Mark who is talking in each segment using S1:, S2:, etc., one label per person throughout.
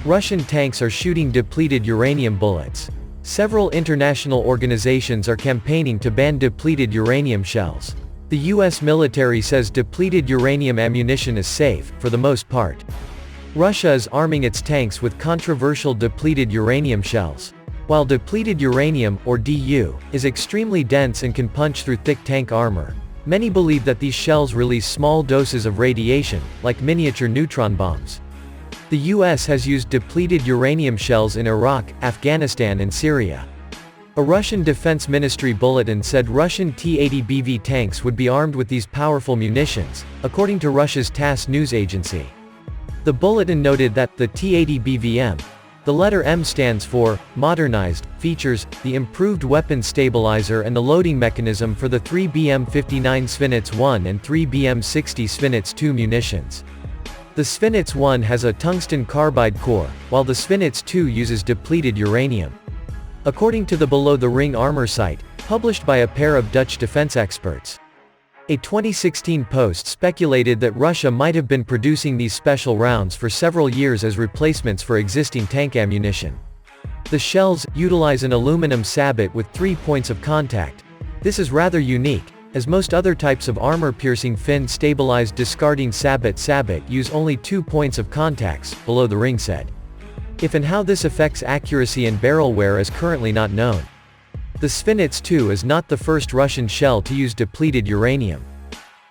S1: Russian tanks are shooting depleted uranium bullets. Several international organizations are campaigning to ban depleted uranium shells. The US military says depleted uranium ammunition is safe, for the most part. Russia is arming its tanks with controversial depleted uranium shells. While depleted uranium, or DU, is extremely dense and can punch through thick tank armor, many believe that these shells release small doses of radiation, like miniature neutron bombs. The US has used depleted uranium shells in Iraq, Afghanistan and Syria. A Russian Defense Ministry bulletin said Russian T-80BV tanks would be armed with these powerful munitions, according to Russia's TASS news agency. The bulletin noted that the T-80BVM, the letter M stands for modernized, features the improved weapon stabilizer and the loading mechanism for the 3BM-59 Svinets-1 and 3BM-60 Svinets-2 munitions. The Svinets-1 has a tungsten carbide core, while the Svinets-2 uses depleted uranium. According to the Below the Ring armor site, published by a pair of Dutch defense experts. A 2016 post speculated that Russia might have been producing these special rounds for several years as replacements for existing tank ammunition. The shells utilize an aluminum sabot with 3 points of contact. This is rather unique, as most other types of armor-piercing fin-stabilized discarding sabot use only 2 points of contacts, Below the Ring said. If and how this affects accuracy and barrel wear is currently not known. The Svinets-2 is not the first Russian shell to use depleted uranium.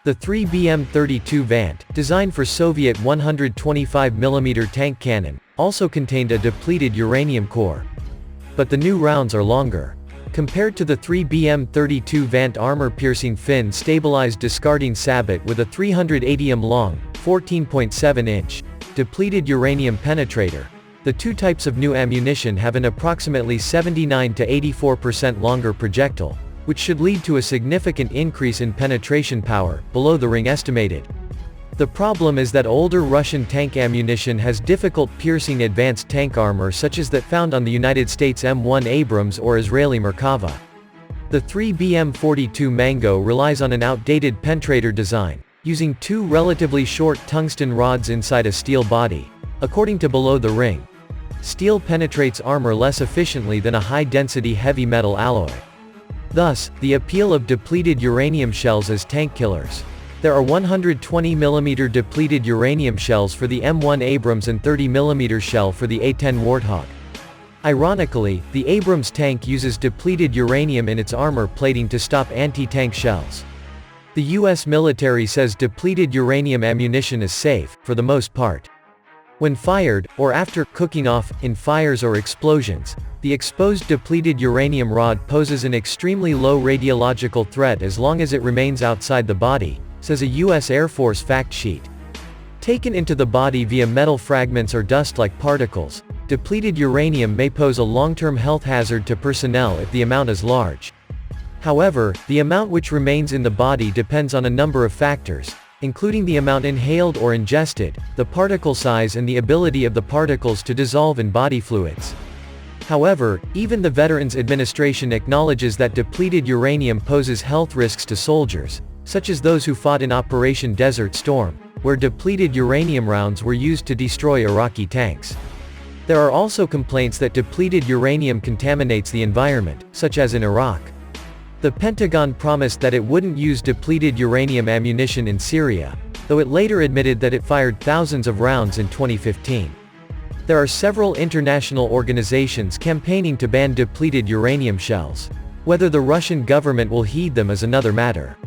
S1: The 3BM-32 Vant, designed for Soviet 125mm tank cannon, also contained a depleted uranium core. But the new rounds are longer. Compared to the 3BM-32 Vant armor-piercing fin-stabilized discarding sabot with a 380mm long, 14.7-inch, depleted uranium penetrator, the two types of new ammunition have an approximately 79 to 84% longer projectile, which should lead to a significant increase in penetration power, Below the Ring estimated. The problem is that older Russian tank ammunition has difficult piercing advanced tank armor such as that found on the United States M1 Abrams or Israeli Merkava. The 3BM-42 Mango relies on an outdated penetrator design, using two relatively short tungsten rods inside a steel body. According to Below the Ring, steel penetrates armor less efficiently than a high-density heavy metal alloy. Thus, the appeal of depleted uranium shells as tank killers. There are 120mm depleted uranium shells for the M1 Abrams and 30mm shell for the A-10 Warthog. Ironically, the Abrams tank uses depleted uranium in its armor plating to stop anti-tank shells. The US military says depleted uranium ammunition is safe, for the most part. When fired, or after cooking off, in fires or explosions, the exposed depleted uranium rod poses an extremely low radiological threat as long as it remains outside the body, says a US Air Force fact sheet. Taken into the body via metal fragments or dust-like particles, depleted uranium may pose a long-term health hazard to personnel if the amount is large. However, the amount which remains in the body depends on a number of factors, including the amount inhaled or ingested, the particle size and the ability of the particles to dissolve in body fluids. However, even the Veterans Administration acknowledges that depleted uranium poses health risks to soldiers, such as those who fought in Operation Desert Storm, where depleted uranium rounds were used to destroy Iraqi tanks. There are also complaints that depleted uranium contaminates the environment, such as in Iraq. The Pentagon promised that it wouldn't use depleted uranium ammunition in Syria, though it later admitted that it fired thousands of rounds in 2015. There are several international organizations campaigning to ban depleted uranium shells. Whether the Russian government will heed them is another matter.